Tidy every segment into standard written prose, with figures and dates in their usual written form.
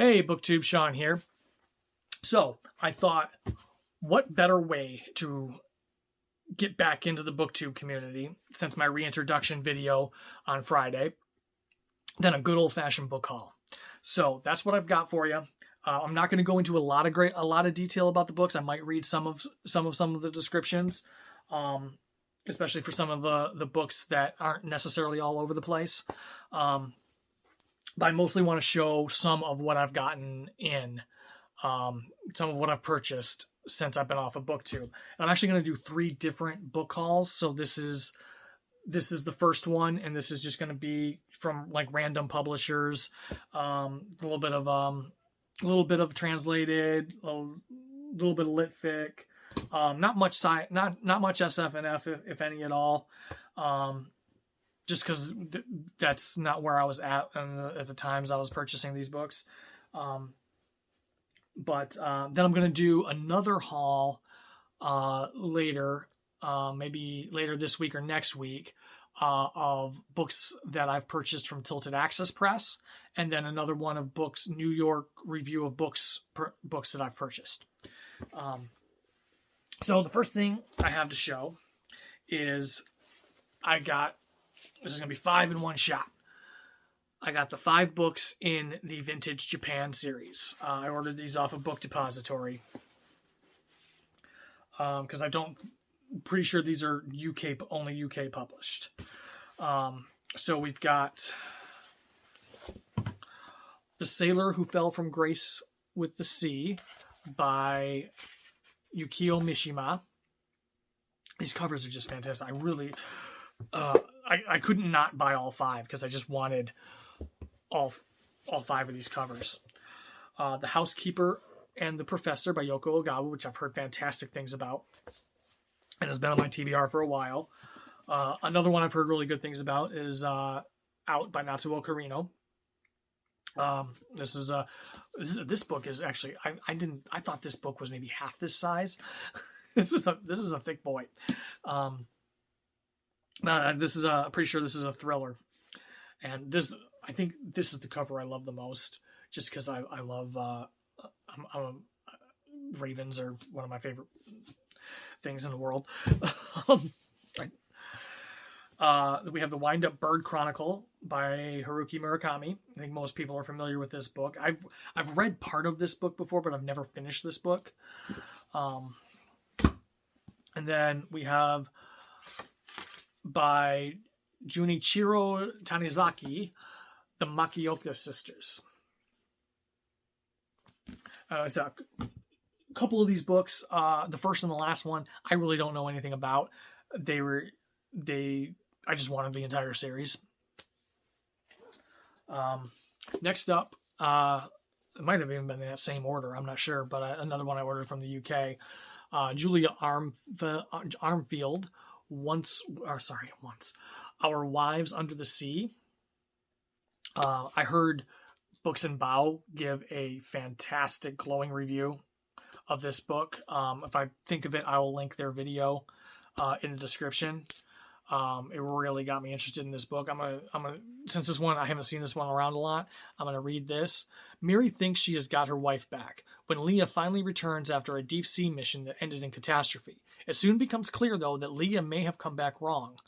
Hey, Booktube, Sean here. So, I thought, what better way to get back into the Booktube community since my reintroduction video on Friday than a good old-fashioned book haul. So, that's what I've got for you. I'm not going to go into a lot of detail about the books. I might read some of the descriptions, especially for some of the books that aren't necessarily all over the place. But I mostly want to show some of what I've gotten in, some of what I've purchased since I've been off of Booktube. And I'm actually going to do 3 different book hauls. So this is the first one, and this is just going to be from like random publishers, a little bit of translated, a little bit of lit fic, not much SF and F if any at all. Just because that's not where I was at the times I was purchasing these books. But then I'm going to do another haul later, maybe later this week or next week, of books that I've purchased from Tilted Access Press, and then another one of books, New York review of books that I've purchased. So the first thing I have to show is this is going to be 5 in one shot. I got the 5 books in the Vintage Japan series. I ordered these off of Book Depository. Because pretty sure these are only UK published. So we've got The Sailor Who Fell from Grace with the Sea by Yukio Mishima. These covers are just fantastic. I really... I couldn't not buy all 5 because I just wanted all 5 of these covers. The Housekeeper and the Professor by Yoko Ogawa, which I've heard fantastic things about and has been on my TBR for a while. Another one I've heard really good things about is Out by Natsuo Karino. This book is actually I thought this book was maybe half this size. This is a thick boy. Pretty sure this is a thriller, and I think this is the cover I love the most, just because I love ravens are one of my favorite things in the world. We have The Wind Up Bird Chronicle by Haruki Murakami. I think most people are familiar with this book. I've read part of this book before, but I've never finished this book. And then we have by Junichiro Tanizaki, The Makioka Sisters. So a couple of these books, the first and the last one, I really don't know anything about. I just wanted the entire series. Next up, it might have even been in that same order, I'm not sure, but another one I ordered from the UK, Julia Armfield, Our Wives Under the Sea. I heard Books and Bow give a fantastic glowing review of this book. If I think of it, I will link their video in the description. It really got me interested in this book. I'm gonna since this one I haven't seen this one around a lot, I'm gonna read this. Miri thinks she has got her wife back when Leah finally returns after a deep sea mission that ended in catastrophe. It soon becomes clear, though, that Leah may have come back wrong.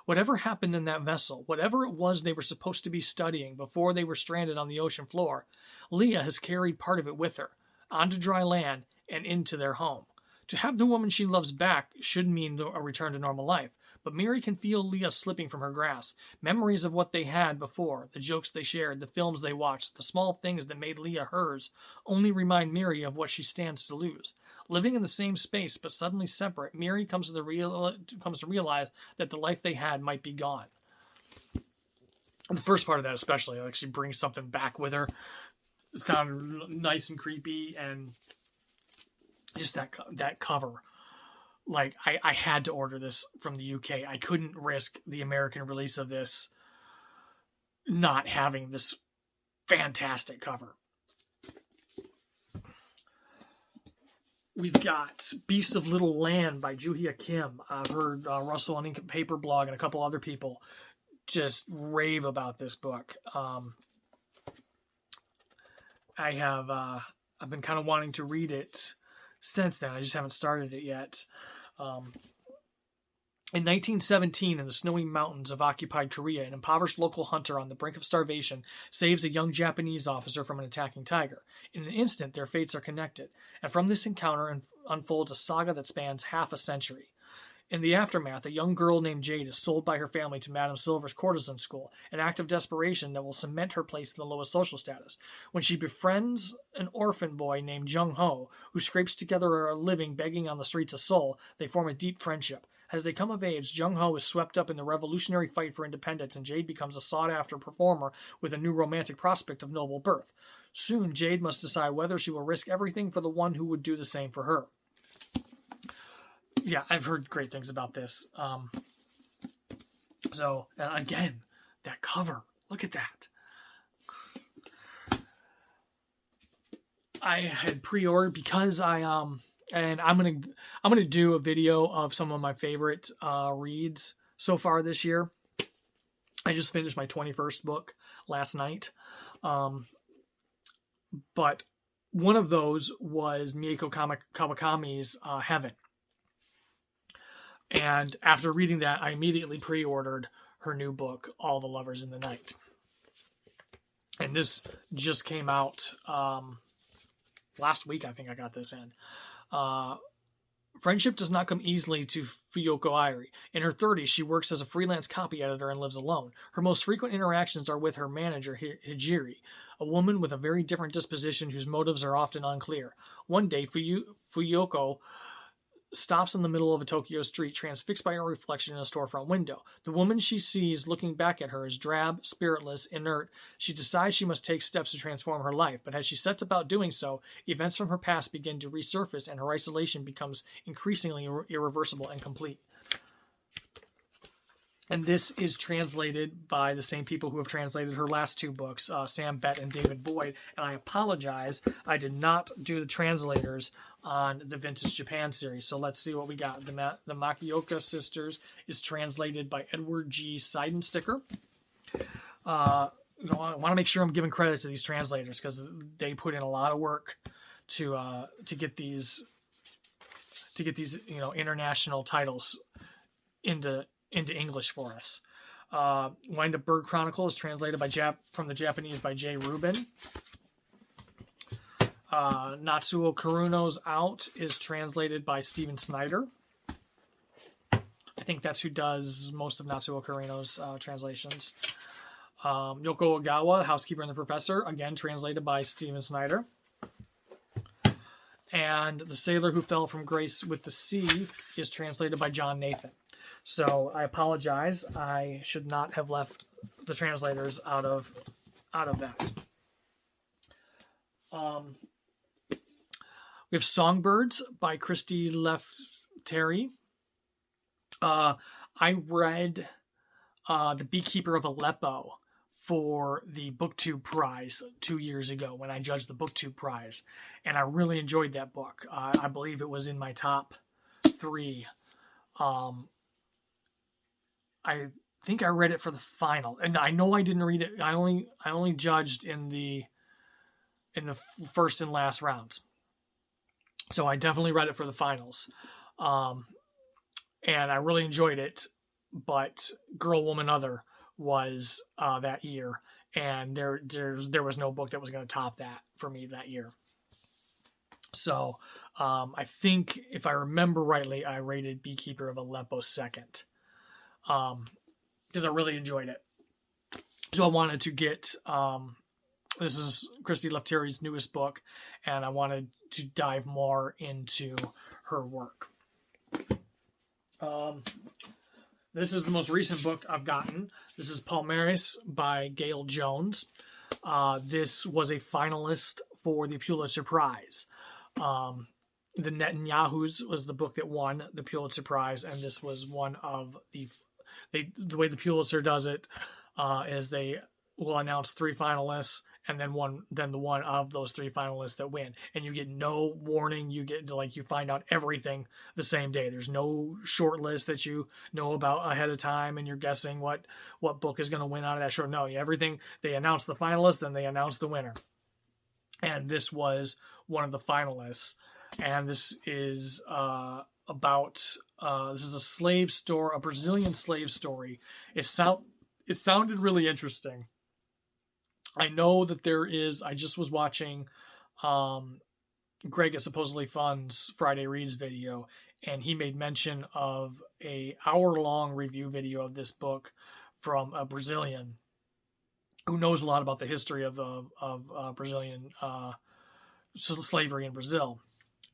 Whatever happened in that vessel, whatever it was they were supposed to be studying before they were stranded on the ocean floor, Leah has carried part of it with her, onto dry land and into their home. To have the woman she loves back should mean a return to normal life, but Miri can feel Leah slipping from her grasp. Memories of what they had before, the jokes they shared, the films they watched, the small things that made Leah hers, only remind Miri of what she stands to lose. Living in the same space but suddenly separate, Miri comes to realize that the life they had might be gone. And the first part of that especially, like she brings something back with her. It sounded nice and creepy, and just that cover. Like, I had to order this from the UK. I couldn't risk the American release of this not having this fantastic cover. We've got Beasts of Little Land by Juhia Kim. I've heard Russell on Ink Paper Blog and a couple other people just rave about this book. I've been kind of wanting to read it since then. I just haven't started it yet. In 1917, in the snowy mountains of occupied Korea, an impoverished local hunter on the brink of starvation saves a young Japanese officer from an attacking tiger. In an instant, their fates are connected, and from this encounter unfolds a saga that spans half a century. In the aftermath, a young girl named Jade is sold by her family to Madame Silver's courtesan school, an act of desperation that will cement her place in the lowest social status. When she befriends an orphan boy named Jung Ho, who scrapes together a living begging on the streets of Seoul, they form a deep friendship. As they come of age, Jung Ho is swept up in the revolutionary fight for independence, and Jade becomes a sought-after performer with a new romantic prospect of noble birth. Soon, Jade must decide whether she will risk everything for the one who would do the same for her. Yeah, I've heard great things about this. So, again, that cover. Look at that. I had pre-ordered because and I'm gonna do a video of some of my favorite reads so far this year. I just finished my 21st book last night, but one of those was Mieko Kawakami's Heaven. And after reading that, I immediately pre-ordered her new book, All the Lovers in the Night. And this just came out last week. I think I got this in. Friendship does not come easily to Fuyoko Airi. In her 30s, she works as a freelance copy editor and lives alone. Her most frequent interactions are with her manager, Hijiri, a woman with a very different disposition whose motives are often unclear. One day, Fuyoko stops in the middle of a Tokyo street, transfixed by her reflection in a storefront window. The woman she sees looking back at her is drab, spiritless, inert. She decides she must take steps to transform her life, but as she sets about doing so, events from her past begin to resurface and her isolation becomes increasingly irreversible and complete. And this is translated by the same people who have translated her last two books, Sam Bett and David Boyd. And I apologize, I did not do the translators on the Vintage Japan series. So let's see what we got. The Makioka Sisters is translated by Edward G. Seidensticker. I want to make sure I'm giving credit to these translators because they put in a lot of work to get these international titles into English for us. Wind Up Bird Chronicle is translated from the Japanese by Jay Rubin. Natsuo Karuno's Out is translated by Steven Snyder. I think that's who does most of Natsuo Karuno's translations. Yoko Ogawa, Housekeeper and the Professor, again translated by Steven Snyder. And The Sailor Who Fell from Grace with the Sea is translated by John Nathan. So I apologize. I should not have left the translators out of that. We have Songbirds by Christy Lefteri. I read The Beekeeper of Aleppo for the Booktube Prize 2 years ago when I judged the Booktube Prize, and I really enjoyed that book. I believe it was in my top 3. I think I read it for the final, and I know I didn't read it. I only judged in the first and last rounds, so I definitely read it for the finals, and I really enjoyed it. But Girl, Woman, Other was that year, and there was no book that was going to top that for me that year. So I think if I remember rightly, I rated Beekeeper of Aleppo second. Because I really enjoyed it. So I wanted to get, this is Christy Lefteri's newest book, and I wanted to dive more into her work. This is the most recent book I've gotten. This is Palmaris by Gail Jones. This was a finalist for the Pulitzer Prize. The Netanyahus was the book that won the Pulitzer Prize, and this was one of the way the Pulitzer does it is they will announce 3 finalists, and then the one of those 3 finalists that win, and you get no warning. You get you find out everything the same day. There's no short list that you know about ahead of time, and you're guessing what book is going to win out of that short. No, everything, they announce the finalists, then they announce the winner. and this was one of the finalists. And this is this is a slave store, a Brazilian slave story. It sounded really interesting. I know that there is. I just was watching Greg at Supposedly Fun's Friday Reads video, and he made mention of a hour-long review video of this book from a Brazilian who knows a lot about the history of Brazilian slavery in Brazil,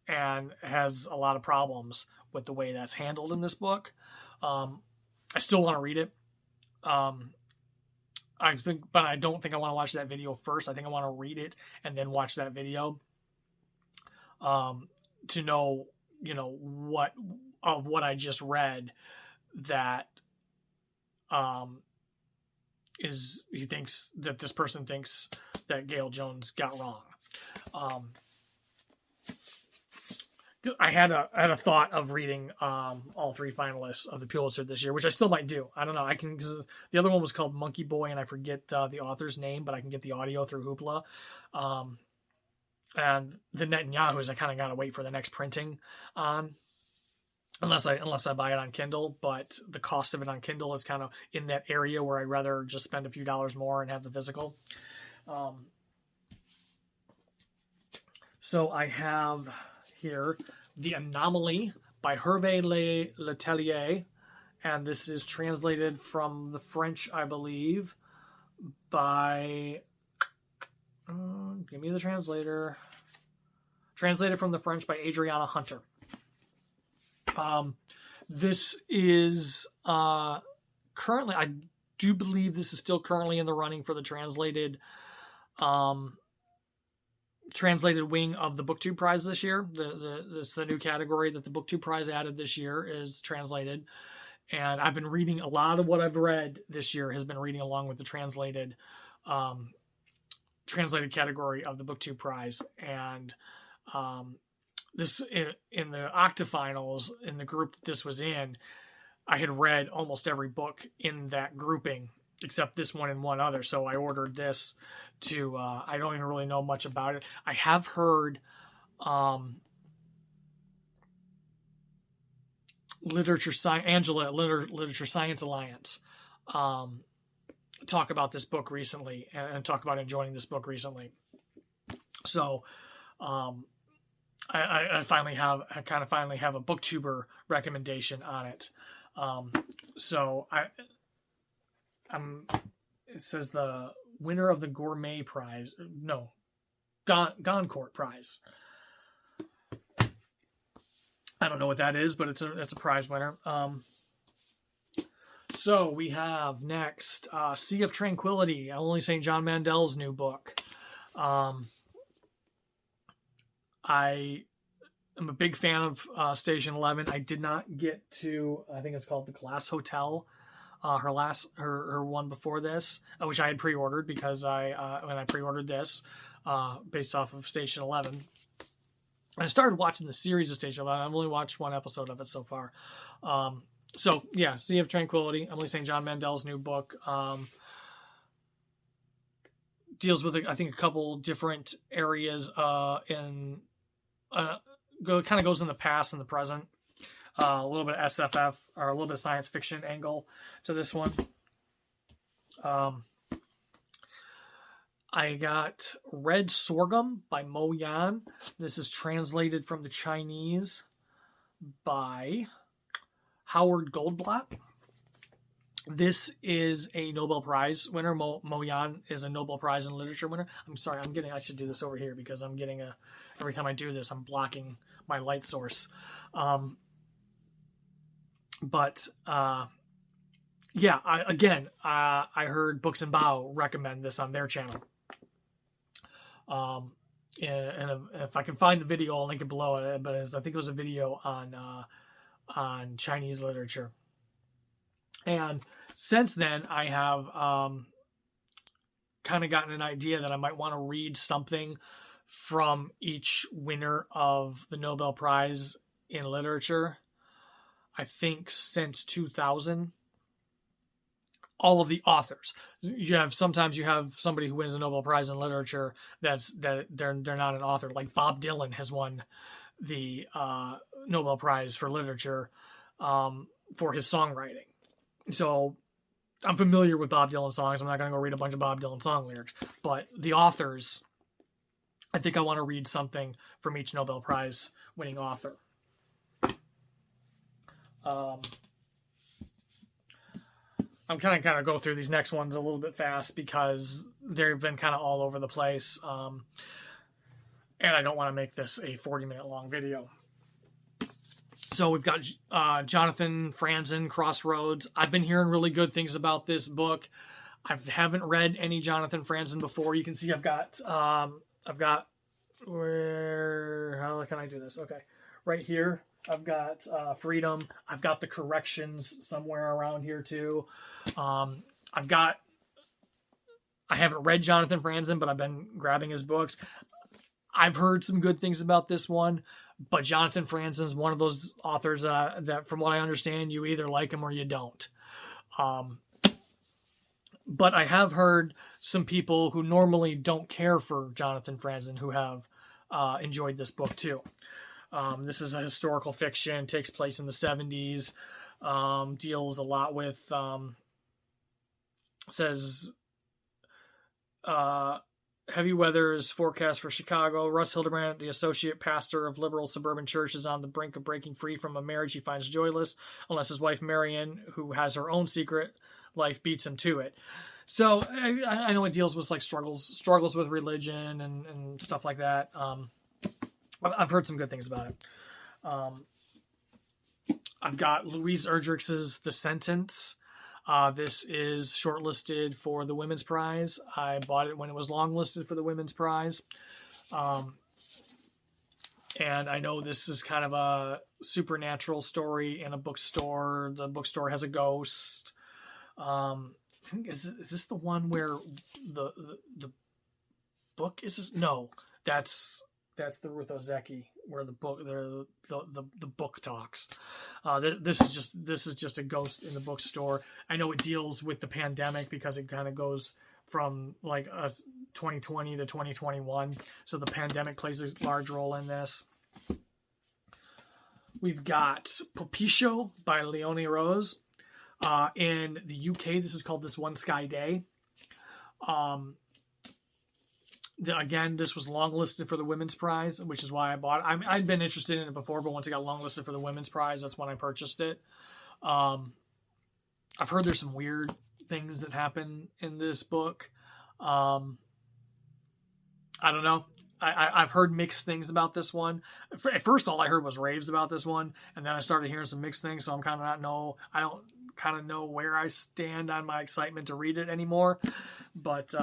and has a lot of problems with the way that's handled in this book. I still want to read it. I don't think I want to watch that video first. I think I want to read it and then watch that video, to know, what I just read that, this person thinks that Gail Jones got wrong. I had a thought of reading all three finalists of the Pulitzer this year, which I still might do. I don't know. Cause the other one was called Monkey Boy, and I forget the author's name, but I can get the audio through Hoopla. And the Netanyahu's I kind of got to wait for the next printing on, unless I buy it on Kindle. But the cost of it on Kindle is kind of in that area where I'd rather just spend a few dollars more and have the physical. So I have here The Anomaly by Hervé Letellier, and this is translated from the French, I believe, by give me the translator. Translated from the French by Adriana Hunter. This is currently, I do believe this is still currently in the running for the translated wing of the Booktube Prize this year. This the new category that the Booktube Prize added this year is translated. And I've been reading a lot of what I've read this year has been reading along with the translated category of the Booktube Prize. And this in the octafinals, in the group that this was in, I had read almost every book in that grouping except this one and one other. So I ordered this to, I don't even really know much about it. I have heard Literature Science Alliance talk about this book recently and talk about enjoying this book recently. So I finally have a booktuber recommendation on it. So it says the winner of the Gourmet Prize, Goncourt Prize. I don't know what that is, but it's a prize winner. So we have next Sea of Tranquility, Emily St. John Mandel's new book. I am a big fan of Station 11. I did not get to, I think it's called The Glass Hotel, her one before this, which I had pre-ordered because when I pre-ordered this based off of Station 11. I started watching the series of Station 11. I've only watched one episode of it so far. So yeah, Sea of Tranquility, Emily St. John Mandel's new book, deals with I think a couple different areas kind of goes in the past and the present. A little bit of SFF or a little bit of science fiction angle to this one. I got Red Sorghum by Mo Yan. This is translated from the Chinese by Howard Goldblatt. This is a Nobel Prize winner. Mo Yan is a Nobel Prize in Literature winner. I'm sorry, I should do this over here because I'm getting every time I do this, I'm blocking my light source. I heard Books and Bow recommend this on their channel. And if I can find the video, I'll link it below. But I think it was a video on Chinese literature. And since then, I have kind of gotten an idea that I might want to read something from each winner of the Nobel Prize in Literature. I think since 2000, all of the authors. Sometimes you have somebody who wins a Nobel Prize in literature that they're not an author. Like Bob Dylan has won the Nobel Prize for literature for his songwriting. So I'm familiar with Bob Dylan songs. I'm not going to go read a bunch of Bob Dylan song lyrics, but the authors, I think I want to read something from each Nobel Prize winning author. I'm kind of go through these next ones a little bit fast because they've been kind of all over the place. And I don't want to make this a 40-minute long video. So we've got Jonathan Franzen, Crossroads. I've been hearing really good things about this book. I haven't read any Jonathan Franzen before. You can see I've got where, how can I do this? Okay. Right here, I've got Freedom. I've got The Corrections somewhere around here too. I haven't read Jonathan Franzen, but I've been grabbing his books. I've heard some good things about this one, but Jonathan Franzen is one of those authors that, from what I understand, you either like him or you don't. But I have heard some people who normally don't care for Jonathan Franzen who have enjoyed this book too. This is a historical fiction, takes place in the 70s, deals a lot with, says, heavy weather is forecast for Chicago. Russ Hildebrand, the associate pastor of liberal suburban church, is on the brink of breaking free from a marriage he finds joyless, unless his wife Marion, who has her own secret life, beats him to it. So I know it deals with like struggles with religion and stuff like that. I've heard some good things about it. I've got Louise Erdrich's The Sentence. This is shortlisted for the Women's Prize. I bought it when it was longlisted for the Women's Prize. And I know this is kind of a supernatural story in a bookstore. The bookstore has a ghost. Is this the one where the book is this? No, that's the Ruth Ozeki where the book talks. This is just a ghost in the bookstore. I know it deals with the pandemic because it kind of goes from like 2020 to 2021. So the pandemic plays a large role in this. We've got Papisho by Leonie Rose. In the UK, this is called This One Sky Day. Again, this was longlisted for the Women's Prize, which is why I bought it. I'd been interested in it before, but once it got longlisted for the Women's Prize, that's when I purchased it. I've heard there's some weird things that happen in this book. I don't know. I've heard mixed things about this one. At first, all I heard was raves about this one, and then I started hearing some mixed things, so I don't kind of know where I stand on my excitement to read it anymore. But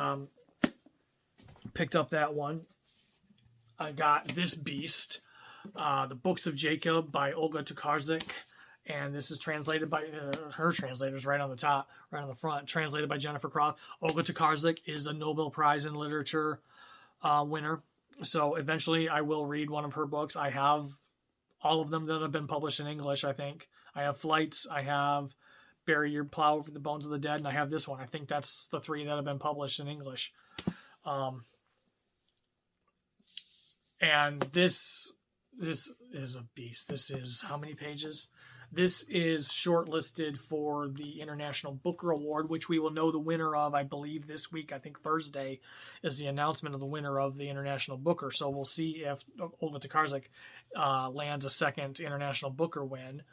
picked up that one. I got This Beast, The Books of Jacob by Olga Tokarczuk, and this is translated by her translators right on the top, right on the front, translated by Jennifer Croft. Olga Tokarczuk is a Nobel Prize in Literature winner, so eventually I will read one of her books. I have all of them that have been published in English, I think. I have Flights, I have Bury Your Plow Over the Bones of the Dead, and I have this one. I think that's the three that have been published in English. And this is a beast. This is how many pages? This is shortlisted for the International Booker Award, which we will know the winner of, I believe, this week. I think Thursday is the announcement of the winner of the International Booker. So we'll see if Olga Tokarczuk lands a second International Booker win.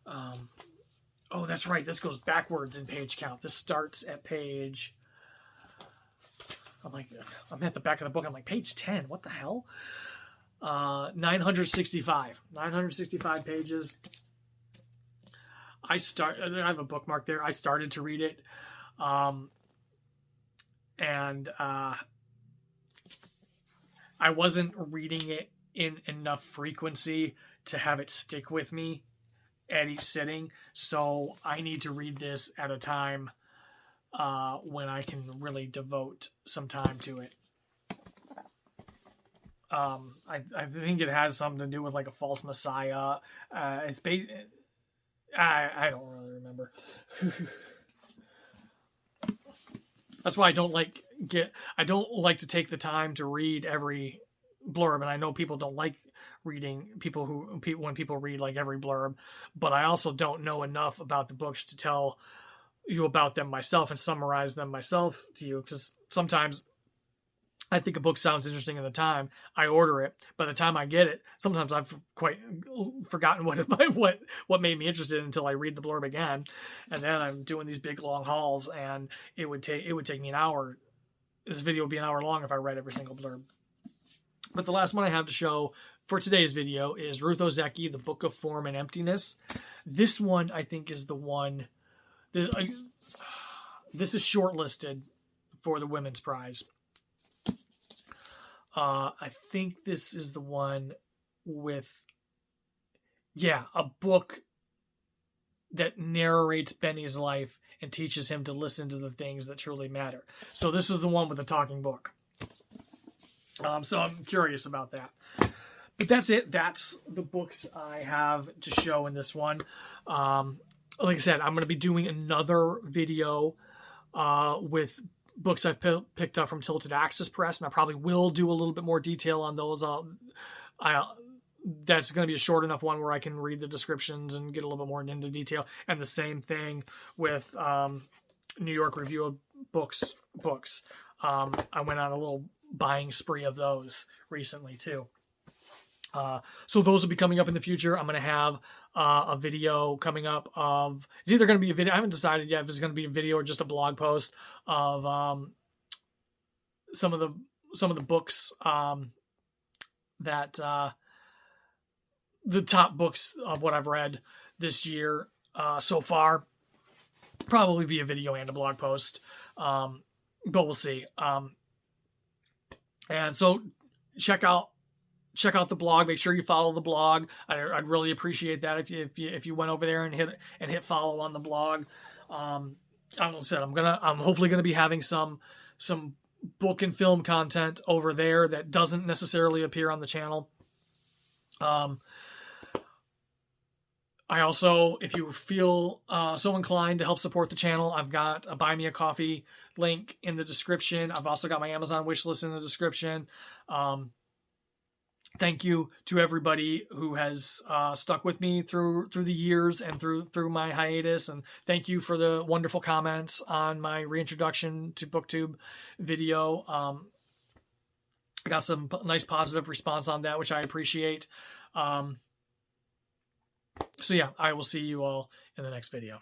Oh, that's right. This goes backwards in page count. This starts at page... I'm at the back of the book. I'm like, page 10. What the hell? 965. 965 pages. I have a bookmark there. I started to read it. And I wasn't reading it in enough frequency to have it stick with me at each sitting. So I need to read this at a time when I can really devote some time to it. I think it has something to do with like a false messiah. I don't really remember. That's why I don't like to take the time to read every blurb, and I know people don't like reading when people read like every blurb, but I also don't know enough about the books to tell you about them myself and summarize them myself to you, because sometimes I think a book sounds interesting at the time I order it. By the time I get it, sometimes I've quite forgotten what made me interested until I read the blurb again, and then I'm doing these big long hauls, and it would take me an hour. This video would be an hour long if I read every single blurb. But the last one I have to show for today's video is Ruth Ozeki, The Book of Form and Emptiness. This one, I think, is the one. This is shortlisted for the Women's Prize. I think this is the one with, a book that narrates Benny's life and teaches him to listen to the things that truly matter. So this is the one with the talking book. So I'm curious about that. But that's it. That's the books I have to show in this one. Like I said, I'm going to be doing another video with books I've picked up from Tilted Axis Press, and I probably will do a little bit more detail on those. That's going to be a short enough one where I can read the descriptions and get a little bit more into detail. And the same thing with New York Review of Books. I went on a little buying spree of those recently too. So those will be coming up in the future. I'm going to have a video coming up of, it's either going to be a video, I haven't decided yet if it's going to be a video or just a blog post of some of the books that the top books of what I've read this year so far. Probably be a video and a blog post, but we'll see. And so check out the blog. Make sure you follow the blog. I'd really appreciate that if you went over there and hit follow on the blog. I said I'm hopefully gonna be having some book and film content over there that doesn't necessarily appear on the channel. I also, if you feel so inclined to help support the channel, I've got a Buy Me a Coffee link in the description. I've also got my Amazon wish list in the description. Thank you to everybody who has stuck with me through the years and through my hiatus, and thank you for the wonderful comments on my reintroduction to Booktube video. I got some nice positive response on that, which I appreciate. So yeah, I will see you all in the next video.